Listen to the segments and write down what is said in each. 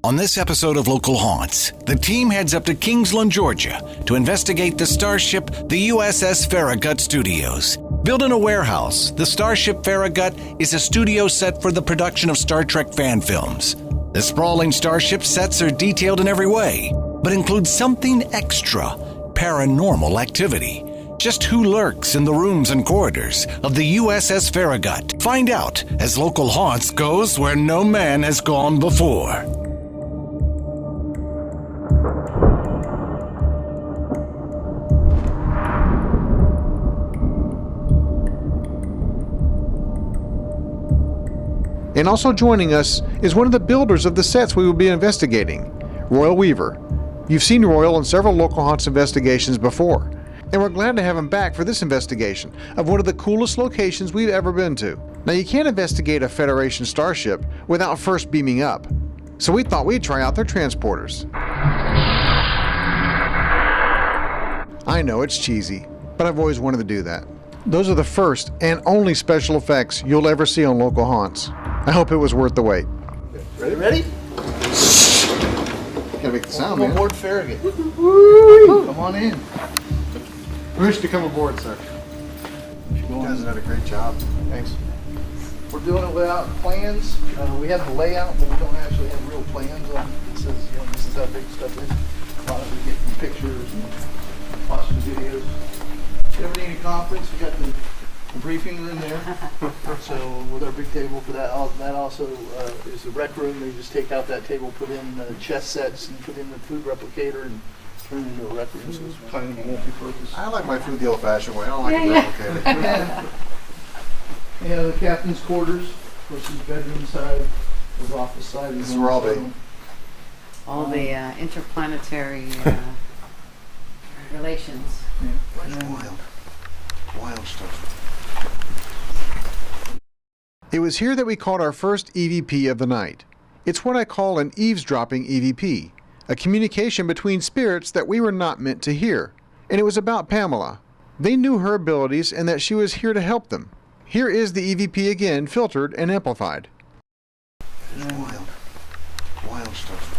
On this episode of Local Haunts, the team heads up to Kingsland, Georgia to investigate the starship, the USS Farragut Studios. Built in a warehouse, the starship Farragut is a studio set for the production of Star Trek fan films. The sprawling starship sets are detailed in every way, but include something extra: paranormal activity. Just who lurks in the rooms and corridors of the USS Farragut? Find out as Local Haunts goes where no man has gone before. And also joining us is one of the builders of the sets we will be investigating, Royal Weaver. You've seen Royal in several Local Haunts investigations before, and we're glad to have him back for this investigation of one of the coolest locations we've ever been to. Now, you can't investigate a Federation starship without first beaming up, so we thought we'd try out their transporters. I know it's cheesy, but I've always wanted to do that. Those are the first and only special effects you'll ever see on Local Haunts. I hope it was worth the wait. Ready? Gotta make the sound, Welcome man. aboard Farragut. Come on in. We wish to come aboard, sir. You guys have done a great job. Thanks. We're doing it without plans. We have the layout, but we don't actually have real plans on it. It says, this is how big stuff is. A lot of we get from pictures and watching videos. If you ever need a conference, we got the briefing room there. So with our big table for that also is the rec room. They just take out that table, put in chess sets, and put in the food replicator, and turn it into a rec room. So it's kind of multi-purpose. I like my food the old-fashioned way. I don't like it replicated. Yeah, the captain's quarters, of course, his bedroom side, his office side. This is where I'll be. All the interplanetary relations. Wild stuff. It was here that we caught our first EVP of the night. It's what I call an eavesdropping EVP, a communication between spirits that we were not meant to hear. And it was about Pamela. They knew her abilities and that she was here to help them. Here is the EVP again, filtered and amplified. Wild stuff.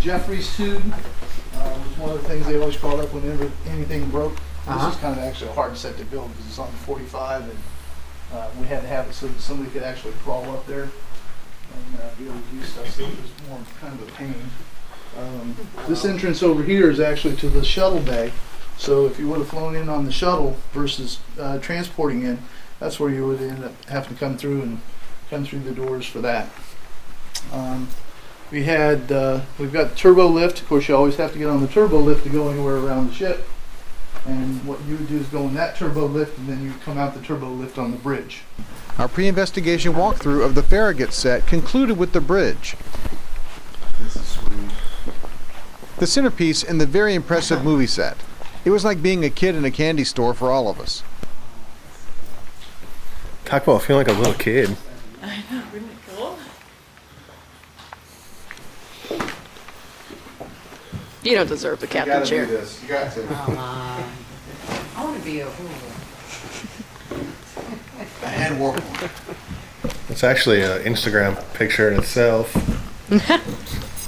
Jeffrey's tube was one of the things they always called up whenever anything broke. This is kind of actually a hard set to build because it's on 45, and we had to have it so that somebody could actually crawl up there and be able to do stuff. So it was more kind of a pain. This entrance over here is actually to the shuttle bay. So if you would have flown in on the shuttle versus transporting in, that's where you would end up having to come through the doors for that. We've got turbo lift. Of course, you always have to get on the turbo lift to go anywhere around the ship. And what you would do is go in that turbo lift, and then you come out the turbo lift on the bridge. Our pre-investigation walkthrough of the Farragut set concluded with the bridge. This is sweet. The centerpiece in the very impressive movie set. It was like being a kid in a candy store for all of us. Talk about feeling like a little kid. I know, isn't it cool? You don't deserve the captain chair. You got to. I want to be a hula. A hand warp. It's actually an Instagram picture in itself.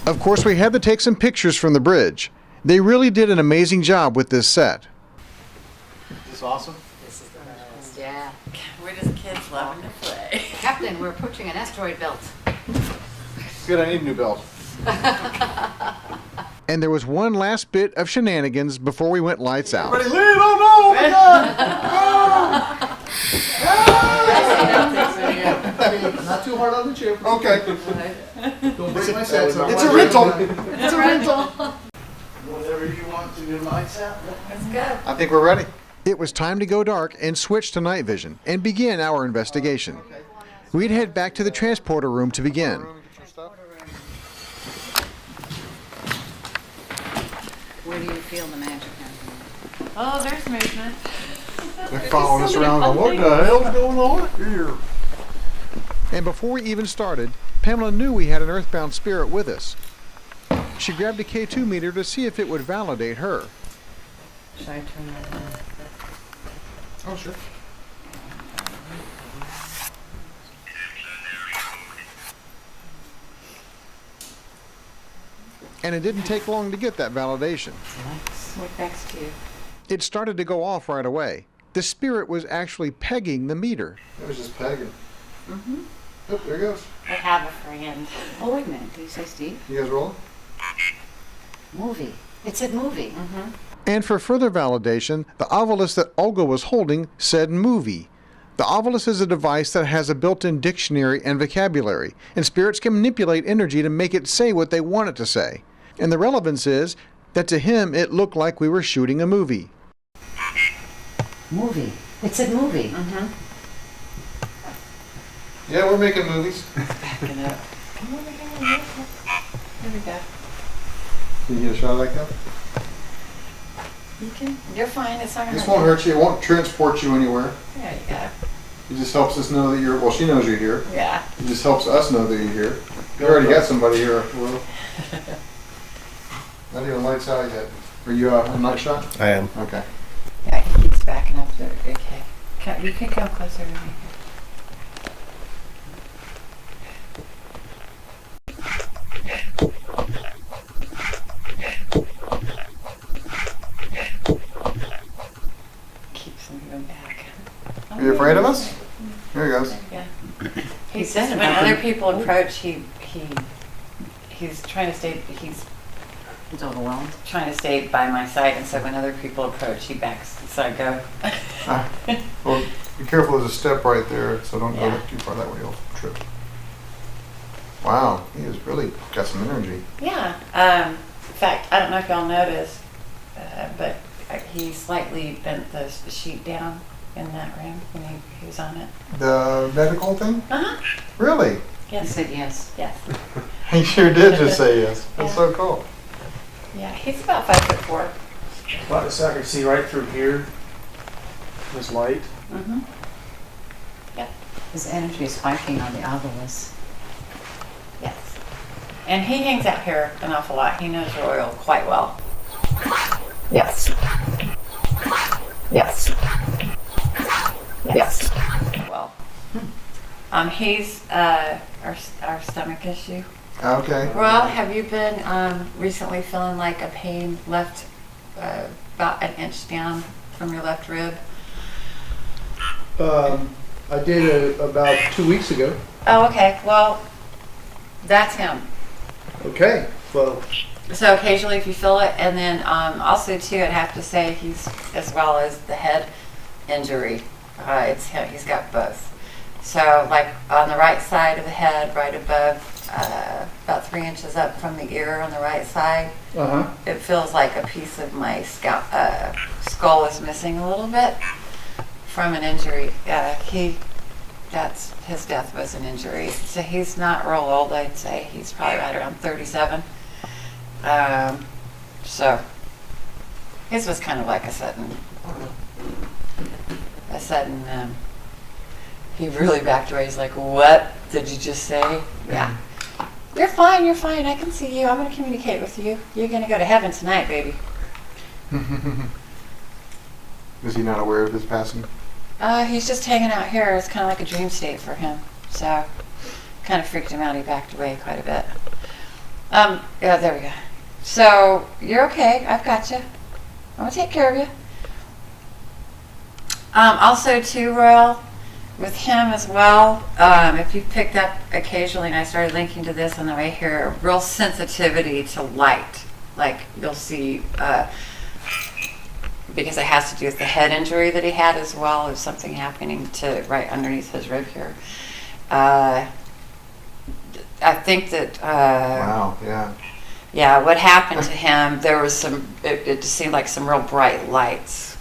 Of course, we had to take some pictures from the bridge. They really did an amazing job with this set. Is this awesome? This is the best. Yeah. We're just kids loving to play. Captain, we're approaching an asteroid belt. Good, I need a new belt. And there was one last bit of shenanigans before we went lights out. Ready, leave! Oh no! Oh my God! Not too hard on the chair. Okay. Don't break my sets. It's a rental. It's a rental. Whatever you want to do, lights out. Let's go. I think we're ready. It was time to go dark and switch to night vision and begin our investigation. We'd head back to the transporter room to begin. Where do you feel the magic happening? Oh, there's movement. They're following us around. What the hell's going on here? And before we even started, Pamela knew we had an earthbound spirit with us. She grabbed a K2 meter to see if it would validate her. Should I turn that on? Oh, sure. And it didn't take long to get that validation. Right next to you. It started to go off right away. The spirit was actually pegging the meter. It was just pegging. Mm-hmm. Oh, there it goes. I have a friend. Oh, wait a minute. Did you say Steve? You guys rolling? Movie. It said movie. Mm-hmm. And for further validation, the ovilus that Olga was holding said movie. The ovilus is a device that has a built-in dictionary and vocabulary, and spirits can manipulate energy to make it say what they want it to say. And the relevance is that to him it looked like we were shooting a movie. Movie. It said movie. Mm-hmm. Yeah, we're making movies. Backing up. Come over here. There we go. Can you get a shot like that? You can. You're fine. It's not gonna This won't hurt you. It won't transport you anywhere. There you go. It just helps us know that you're, well, she knows you're here. Yeah. It just helps us know that you're here. You already got somebody here. Will. Not even lights out yet. Are you a night shot? I am. Okay. Yeah, he keeps backing up there. Okay. You can come closer to me. Keeps him going back. Are you afraid of us? Here he goes. Yeah. He says when other people approach, he's trying to stay. He's overwhelmed. trying to stay by my side, and so when other people approach, he backs. So I go. Well, be careful. There's a step right there, so don't Yeah. go too far that way. You'll trip. Wow, he has really got some energy. Yeah. In fact, I don't know if y'all noticed, but he slightly bent the sheet down in that room when he was on it. The medical thing? Uh-huh. Really? He Yes. said yes. Yes. He sure did just say yes. That's Yeah. so cool. Yeah. He's about 5'4". But so I could see right through here. This light. Mm-hmm. His energy is spiking on the ovilus. Yes. And he hangs out here an awful lot. He knows Royal quite well. Yes. Yes. Yes. Well, he's our stomach issue. Okay. Royal, have you been recently feeling like a pain left about an inch down from your left rib? I did about 2 weeks ago. Oh, okay. Well, that's him. Okay. Well, So occasionally if you feel it, and then also too, I'd have to say he's, as well as the head injury, it's him, he's got both. So like on the right side of the head, right above, about 3 inches up from the ear on the right side, it feels like a piece of my skull is missing a little bit from an injury. His death was an injury. So he's not real old, I'd say. He's probably right around 37. So his was kind of like a sudden, he really backed away. He's like, what did you just say? Yeah. You're fine, I can see you. I'm going to communicate with you. You're going to go to heaven tonight, baby. is he not aware of his passing? He's just hanging out here. It's kind of like a dream state for him. So kind of freaked him out. He backed away quite a bit. Yeah, there we go. So you're okay. I've got you. I'm going to take care of you. Also, too, Royal, with him as well, if you picked up occasionally, and I started linking to this on the way here, real sensitivity to light. Like you'll see, because it has to do with the head injury that he had, as well as something happening to right underneath his rib here. I think that Wow, yeah. yeah, what happened to him, there was some, it just seemed like some real bright lights.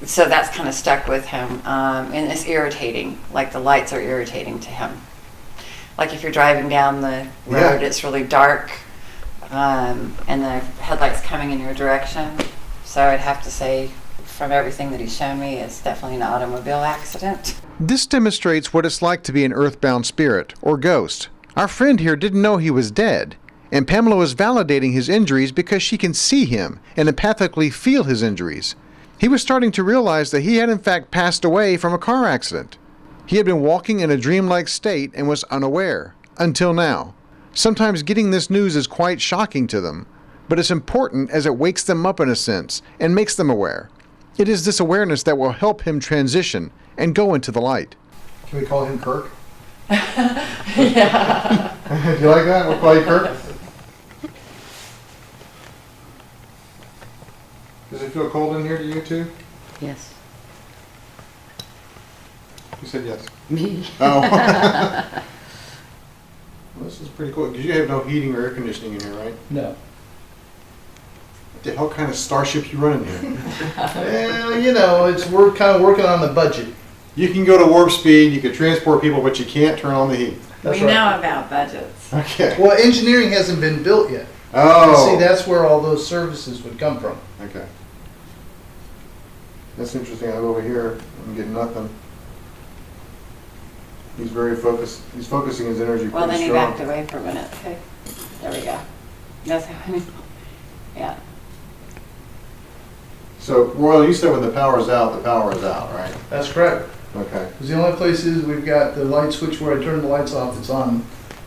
So that's kind of stuck with him, and it's irritating. Like the lights are irritating to him. Like if you're driving down the road, it's really dark, and the headlights coming in your direction. So I'd have to say, from everything that he's shown me, it's definitely an automobile accident. This demonstrates what it's like to be an earthbound spirit or ghost. Our friend here didn't know he was dead. and Pamela was validating his injuries because she can see him and empathically feel his injuries. He was starting to realize that he had in fact passed away from a car accident. He had been walking in a dreamlike state and was unaware, until now. Sometimes getting this news is quite shocking to them, but it's important as it wakes them up in a sense and makes them aware. It is this awareness that will help him transition and go into the light. Can we call him Kirk? Yeah. Do you like that? We'll call you Kirk. Does it feel cold in here to you too? Yes. You said yes. Me. Oh. Well, this is pretty cool because you have no heating or air conditioning in here, right? No. What the hell kind of starship you running here? Well, you know, we're kind of working on the budget. You can go to warp speed, you can transport people, but you can't turn on the heat. That's We right. know about budgets. Okay. Well, engineering hasn't been built yet. Oh. See, that's where all those services would come from. Okay. That's interesting. I go over here. I'm getting nothing. He's very focused. He's focusing his energy Well, then pretty he strong. backed away for a minute. Okay. There we go. That's how I know. Yeah. So, Royal, you said when the power is out, right? That's correct. Okay. Because the only place is we've got the light switch where I turn the lights off. It's on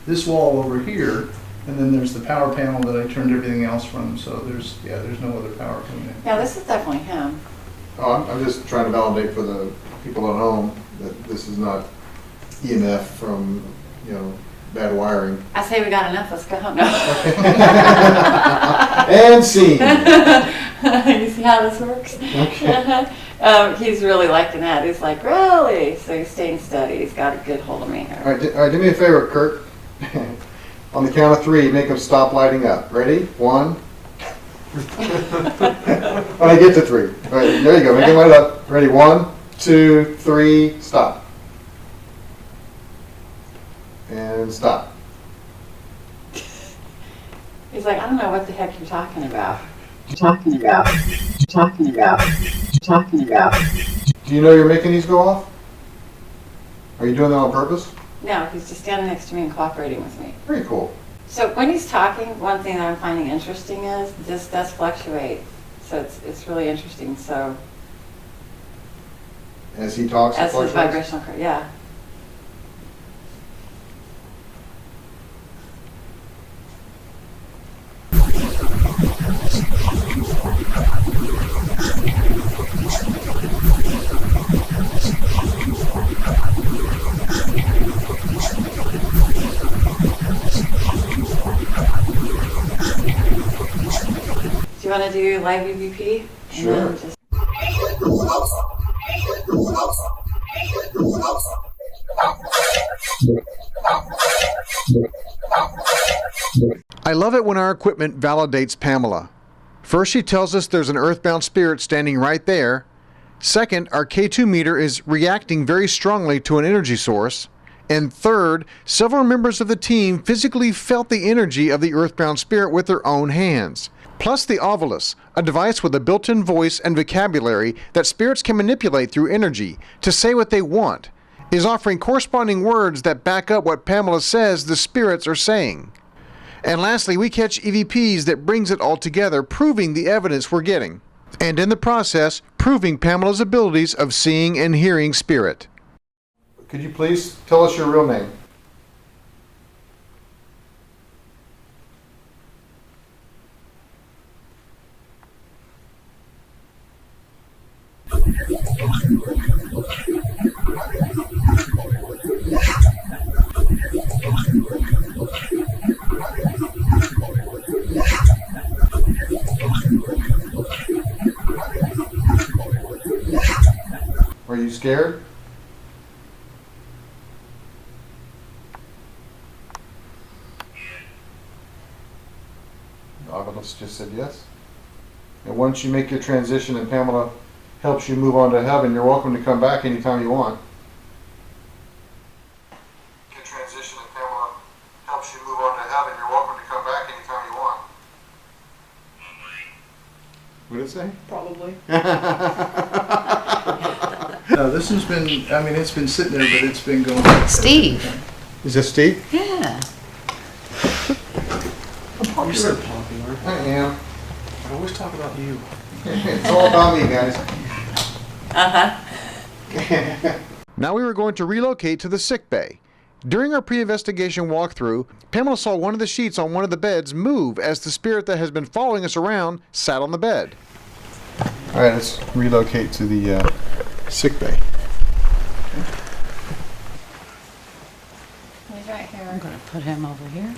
this wall over here, and then there's the power panel that I turned everything else from. So there's no other power coming in. Yeah, this is definitely him. Oh, I'm just trying to validate for the people at home that this is not EMF from, bad wiring. I say we got enough. Let's go home. No. And scene. You see how this works? Okay. He's really liking that. He's like, really? So he's staying steady. He's got a good hold of me here. All right, do me a favor, Kurt. On the count of 3, make them stop lighting up. Ready? 1. When I get to 3. All right, there you go. Make them light up. Ready? 1, 2, 3, stop. And stop. He's like, I don't know what the heck you're talking about. Do you know you're making these go off? Are you doing that on purpose? No, he's just standing next to me and cooperating with me. Very cool. So when he's talking, one thing that I'm finding interesting is this does fluctuate. So it's really interesting. So As he talks, it as his fluctuates? vibrational current, yeah. Do you want to do live EVP? Sure. And then just- I love it when our equipment validates Pamela. First, she tells us there's an earthbound spirit standing right there. Second, our K2 meter is reacting very strongly to an energy source. And third, several members of the team physically felt the energy of the earthbound spirit with their own hands. Plus the Ovilus, a device with a built-in voice and vocabulary that spirits can manipulate through energy to say what they want, is offering corresponding words that back up what Pamela says the spirits are saying. And lastly, we catch EVPs that brings it all together, proving the evidence we're getting. And in the process, proving Pamela's abilities of seeing and hearing spirit. Could you please tell us your real name? Are you scared? Ovilus just said yes. And once you make your transition and Pamela helps you move on to heaven, you're welcome to come back anytime you want. Your transition and Pamela helps you move on to heaven, you're welcome to come back anytime you want. What did it say? Probably. No, this one's been, it's been sitting there, but it's been going. Steve. Is this Steve? Yeah. you. It's all about me, guys. Uh-huh. Now we were going to relocate to the sick bay. During our pre-investigation walkthrough, Pamela saw one of the sheets on one of the beds move as the spirit that has been following us around sat on the bed. All right, let's relocate to the sick bay. He's right here. I'm going to put him over here.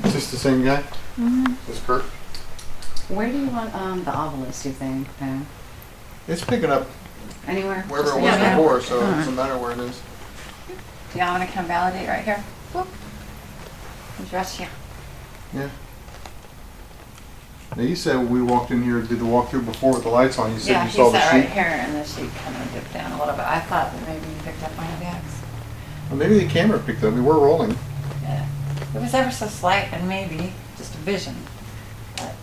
Is this the same guy? Mm-hmm. This Kurt? Where do you want the obelisk, do you think, Pam? It's picking up Anywhere? wherever Just it was Yeah. before, so it Alright. doesn't matter where it is. Do y'all want to come validate right here? Whoop. He's right here. Yeah. Now you said we walked in here, did the walkthrough before with the lights on. You said Yeah, you he saw the sat sheet. right here and the sheet kind of dipped down a little bit. I thought that maybe you picked up one of the X. Well, maybe the camera picked up. We were rolling. Yeah. It was ever so slight and maybe just a vision. But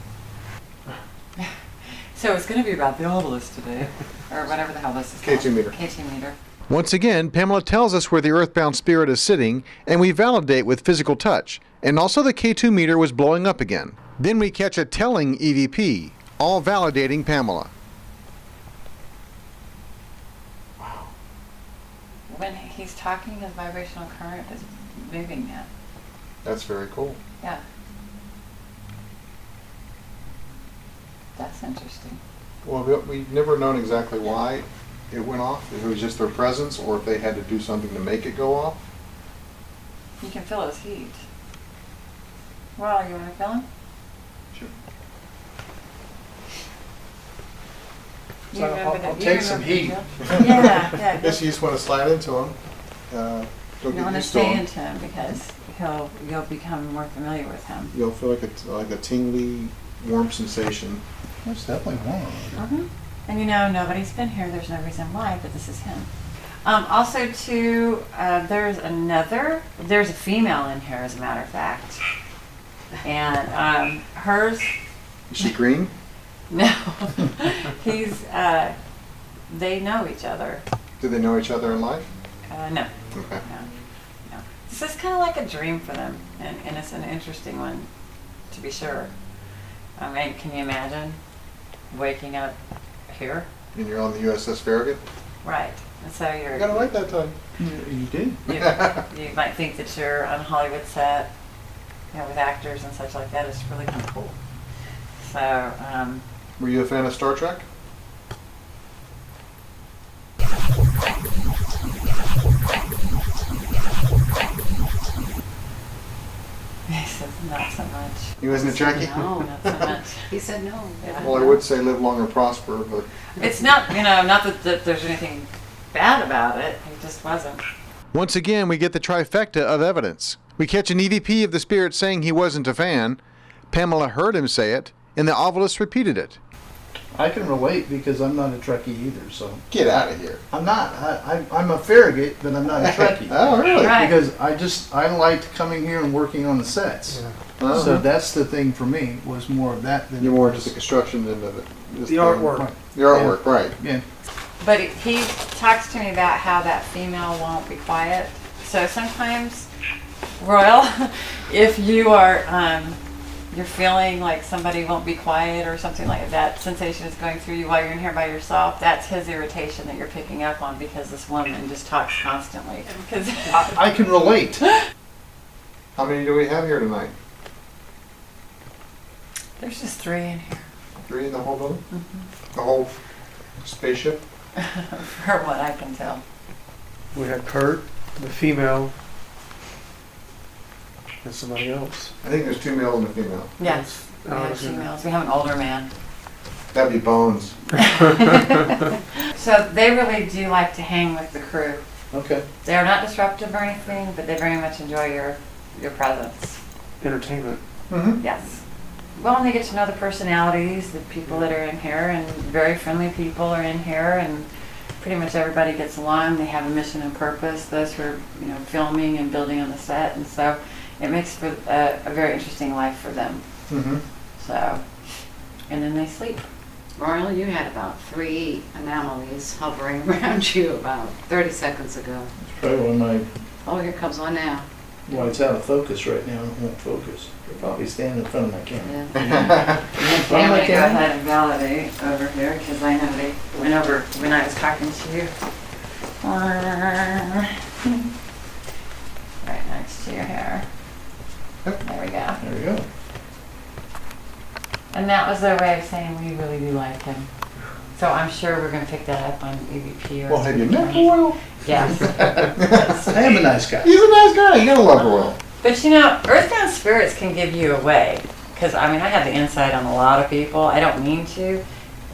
so it's going to be about the obelisk today, or whatever the hell this is K2 called. meter. K2 meter. Once again, Pamela tells us where the earthbound spirit is sitting, and we validate with physical touch. And also the K2 meter was blowing up again. Then we catch a telling EVP, all validating Pamela. When he's talking, his vibrational current is moving now. That's very cool. Yeah. That's interesting. Well, we've never known exactly why it went off, if it was just their presence or if they had to do something to make it go off. You can feel his heat. Well, you want to feel him? Sure. You So I'll you take some remember the heat. deal? Yeah, yeah. Guess you just want to slide into them. Don't You get want to used to stay them. into him because you'll become more familiar with him. You'll feel like a tingly, warm sensation. It's definitely warm. Mm-hmm. And you know, nobody's been here. There's no reason why, but this is him. Also, too, there's a female in here, as a matter of fact. And hers, Is she green? no, they know each other. Do they know each other in life? No. Okay. No. This is kind of like a dream for them, and it's an interesting one, to be sure. I mean, can you imagine waking up here? And you're on the USS Farragut? Right. And so You got it right that time. You did? you might think that you're on a Hollywood set, you know, with actors and such like that. It's really kind of cool. So, Were you a fan of Star Trek? he said not so much. He wasn't a Trekkie? No, Not so much. he said no. Yeah. Well, I would say live long and prosper, but It's not, not that there's anything bad about it. He just wasn't. once again, we get the trifecta of evidence. We catch an EVP of the spirit saying he wasn't a fan. Pamela heard him say it, and the obelisk repeated it. I can relate because I'm not a Trekkie either, so. Get out of here. I'm not. I'm a Farragut, but I'm not a Trekkie. Oh, really? Right. Because I liked coming here and working on the sets. Uh-huh. So that's the thing for me, was more of that than You're it more was- into the construction than The artwork. Right. The artwork, right. Yeah. But he talks to me about how that female won't be quiet. So sometimes, Royal, if you are, you're feeling like somebody won't be quiet or something like that, sensation is going through you while you're in here by yourself, that's his irritation that you're picking up on because this woman just talks constantly. Because I can relate. How many do we have here tonight? there's just 3 in here, 3 in the whole building? Mm-hmm. The whole spaceship? for what I can tell. We had Kurt, the female, and somebody else. I think there's 2 male and a female. Yes, we Oh, have okay. females. We have an older man. That'd be Bones. So they really do like to hang with the crew. Okay. They are not disruptive or anything, but they very much enjoy your presence. Entertainment. Mm-hmm. Yes. Well, and they get to know the personalities, the people that are in here, and very friendly people are in here, and pretty much everybody gets along. They have a mission and purpose, those who are, filming and building on the set, and so it makes for a very interesting life for them. Mm-hmm. So, and then they sleep. Royal, you had about 3 anomalies hovering around you about 30 seconds ago. Probably one of my Oh, here comes one now. Well, it's out of focus right now. It won't focus. You're probably standing in front of my camera. Yeah. Okay, I'm gonna go ahead and validate over here because I know they went over when I was talking to you. Right next to your hair. Yep. There we go. There we go. And that was their way of saying we really do like him. So I'm sure we're gonna pick that up on EVP or. Well, have you met Royal? Yes. I am a nice guy. He's a nice guy. You gotta love Royal. But you know, earthbound spirits can give you away. Because, I mean, I have the insight on a lot of people. I don't mean to.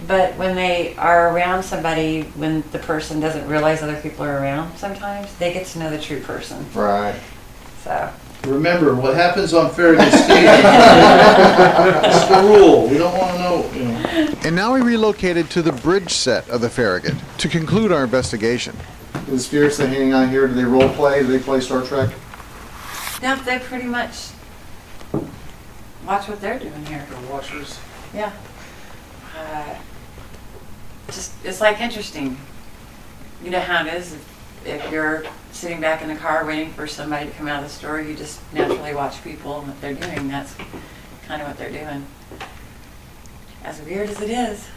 But when they are around somebody, when the person doesn't realize other people are around sometimes, they get to know the true person. Right. So. Remember, what happens on Farragut Studios. It's the rule. We don't want to know, you know. And now we relocated to the bridge set of the Farragut to conclude our investigation. The spirits that are hanging out here, do they role play? Do they play Star Trek? Yeah, they pretty much watch what they're doing here. The washers. Yeah. Just, it's like interesting. You know how it is if you're sitting back in the car waiting for somebody to come out of the store, you just naturally watch people and what they're doing. That's kind of what they're doing. As weird as it is,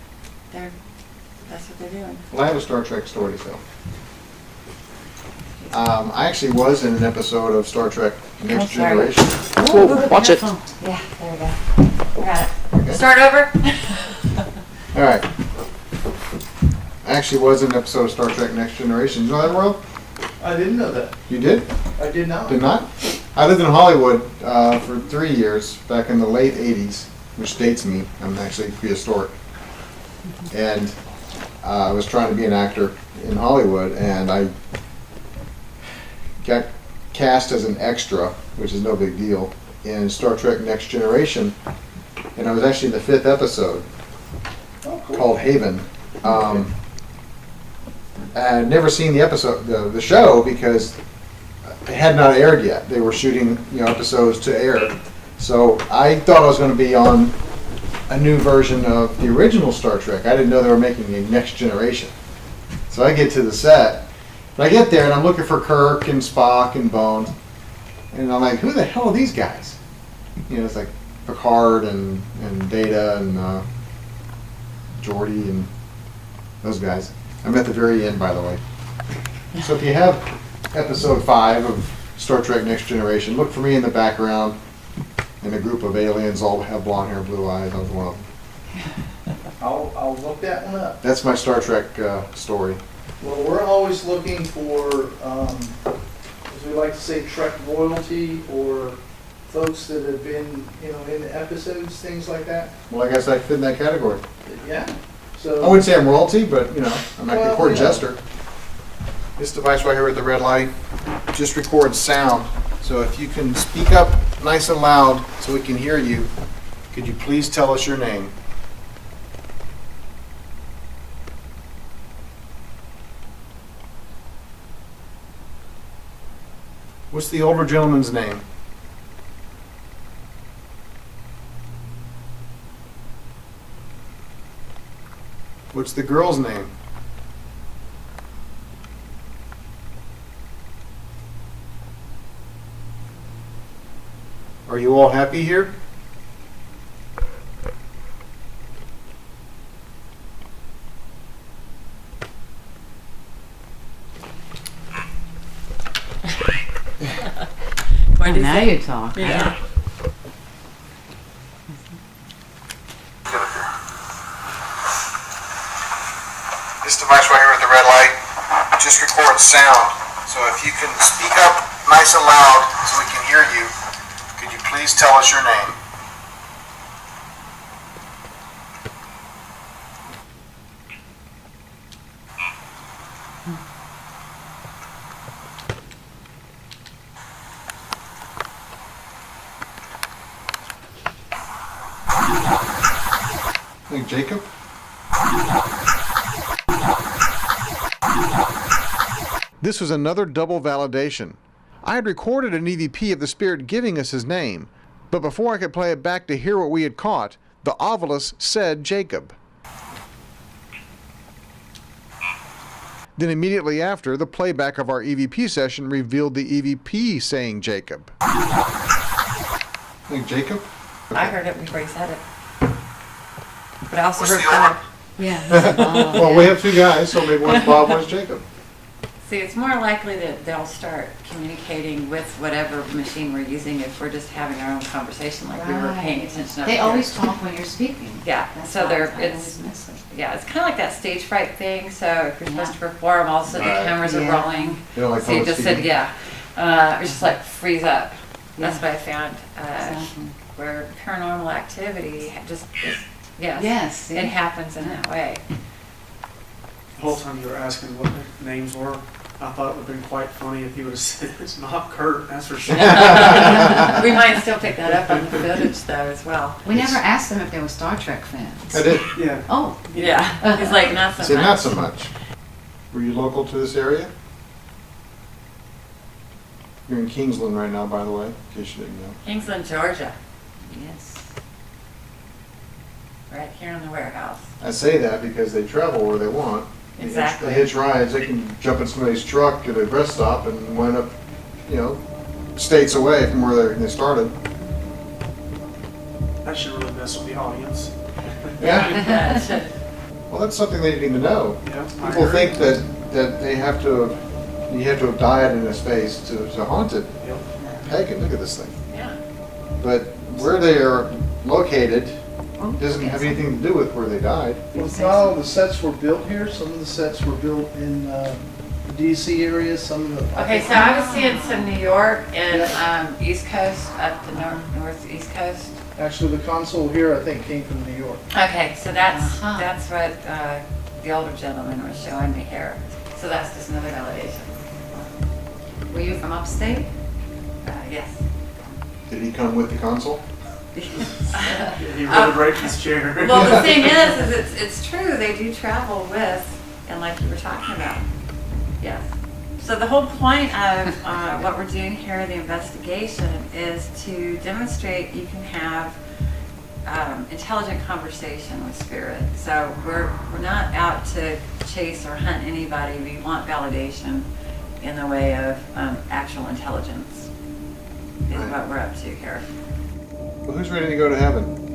that's what they're doing. Well, I have a Star Trek story to tell. I actually was in an episode of Star Trek Next sorry. Generation. Whoa, watch it. Yeah, there we go. Got it. Okay. Start over. All right. I actually was in an episode of Star Trek Next Generation. You know that, Royal? I didn't know that. You did? I did not. Did not? I lived in Hollywood for 3 years back in the late 80s, which dates me. I'm actually prehistoric. And I was trying to be an actor in Hollywood, and I got cast as an extra, which is no big deal, in Star Trek Next Generation. And I was actually in the 5th episode called Haven. I had never seen the episode, the show, because it had not aired yet. They were shooting, episodes to air. So I thought I was going to be on a new version of the original Star Trek. I didn't know they were making a Next Generation. So I get to the set, and I get there, and I'm looking for Kirk and Spock and Bones, and I'm like, who the hell are these guys? It's like Picard and Data and Geordi and those guys. I'm at the very end, by the way. So if you have episode 5 of Star Trek Next Generation, look for me in the background, and a group of aliens all have blonde hair, blue eyes. I was one of them. I'll look that one up. That's my Star Trek story. Well, we're always looking for, as we like to say, Trek royalty or folks that have been, in the episodes, things like that. Well, I guess I fit in that category. Yeah. So I wouldn't say I'm royalty, but, I'm like Well, a court yeah. jester. This device right here with the red light just records sound. So if you can speak up nice and loud so we can hear you, could you please tell us your name? What's the older gentleman's name? What's the girl's name? Are you all happy here? What did he Now say? you talk. Yeah. This device right here with the red light just records sound. So if you can speak up nice and loud so we can hear you, could you please tell us your name? Like Jacob? This was another double validation. I had recorded an EVP of the spirit giving us his name, but before I could play it back to hear what we had caught, the ovilus said Jacob. Then immediately after, the playback of our EVP session revealed the EVP saying Jacob. Like Jacob? Okay. I heard it before you said it. But I also heard Bob. Yeah. he said, "Oh, Well, yeah." we have two guys, so maybe one's Bob, one's Jacob. See, it's more likely that they'll start communicating with whatever machine we're using if we're just having our own conversation, like we were paying Right. attention. up They here. always talk when you're speaking. Yeah, That's so why they're, I always it's, miss it. yeah, it's kind of like that stage fright thing. So if you're supposed Yeah. to perform, all of a sudden Right. the cameras are Yeah. rolling. You know, like So you public just said, speaking. yeah. It's just like freeze up. That's Yeah. what I found. Exactly. Where Paranormal Activity just, yes, Yes, see? it happens in that way. The whole time you were asking what their names were, I thought it would have been quite funny if he would have said, it's not Kurt, that's for sure. We might still pick that up on the footage though as well. We never asked them if they were Star Trek fans. I did. Yeah. Oh, Yeah, he's like, not so See, much. not so much. Were you local to this area? You're in Kingsland right now, by the way, in case you didn't know. Kingsland, Georgia, yes. right here in the warehouse. I say that because they travel where they want. Exactly. They hitch rides. They can jump in somebody's truck at a rest stop and wind up, states away from where they started. That should really mess with the audience. Yeah. Well, that's something they need to know. Yeah, I People agree. think that you have to have died in a space to haunt it. Yep. Heck, and look at this thing. Yeah. But where they are located Oh, doesn't yes. have anything to do with where they died. Well, not all the sets were built here. Some of the sets were built in the DC area, some of the... Okay, so I was seeing some New York and East Coast, up the northeast coast. Actually, the console here, I think, came from New York. Okay, so that's Uh-huh. that's what the older gentleman was showing me here. So that's just another validation. Were you from upstate? Yes. Did he come with the console? He really breaks his chair. Well, the thing is it's true. They do travel with, and like you were talking about. Yes. So the whole point of what we're doing here, the investigation, is to demonstrate you can have intelligent conversation with spirit. So we're not out to chase or hunt anybody. We want validation in the way of actual intelligence is Right. what we're up to here. Well, who's ready to go to heaven?